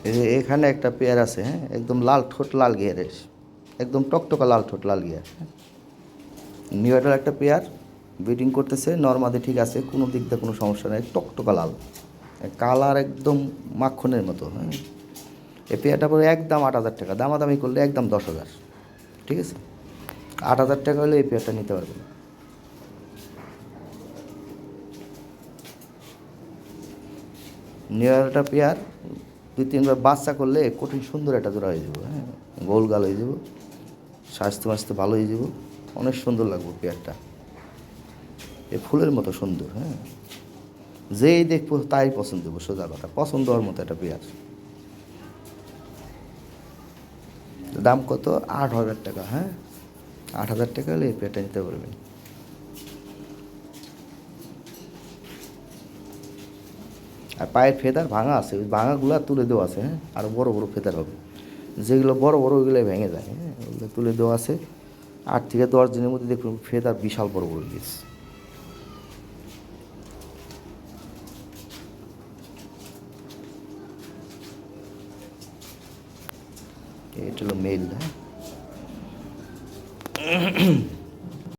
এই যে এখানে একটা পেয়ার আছে, হ্যাঁ, একদম লাল ঠোঁট লাল গিয়ারের, একদম টকটকা লাল ঠোঁট লাল গিয়ার। নিউ এডাল একটা পেয়ার ব্রিডিং করতেছে, নর্মাদি ঠিক আছে, কোনো দিক দিয়ে কোনো সমস্যা নেই, টকটকা লাল, কালার একদম মাখনের মতো। হ্যাঁ, এই পেয়ারটা পরে একদম 8,000 টাকা, দামাদামি করলে একদম 10,000। ঠিক আছে, 8,000 টাকা হলে এই পেয়ারটা নিতে পারবেন। নিউ এডালটা পেয়ার 2-3 বার বাচ্চা করলে কঠিন সুন্দর একটা জোড়া হয়ে যাবো। হ্যাঁ, গোল গাল হয়ে যাবো, স্বাস্থ্য মাস্তে ভালো হয়ে যাবো, অনেক সুন্দর লাগবে পেয়ারটা, এ ফুলের মতো সুন্দর। হ্যাঁ, যেই দেখবো তাই পছন্দ দেবো, সোজা কথা, পছন্দ হওয়ার মতো একটা পেঁয়াজ। দাম কত? 8,000 টাকা। হ্যাঁ, 8,000 টাকা হলে এই পেঁয়াজটা নিতে পারবেন। আর পায়ের ফেদার ভাঙা আছে, ওই ভাঙাগুলো তুলে দেওয়া আছে। হ্যাঁ, আরও বড় বড় ফেদার হবে, যেগুলো বড় বড় ওইগুলো ভেঙে যায়। হ্যাঁ, ওগুলো তুলে দেওয়া আছে। 8 থেকে 10 দিনের মধ্যে দেখুন ফেদার বিশাল বড় বড় গেছে। এটা হলো মেল। হ্যাঁ,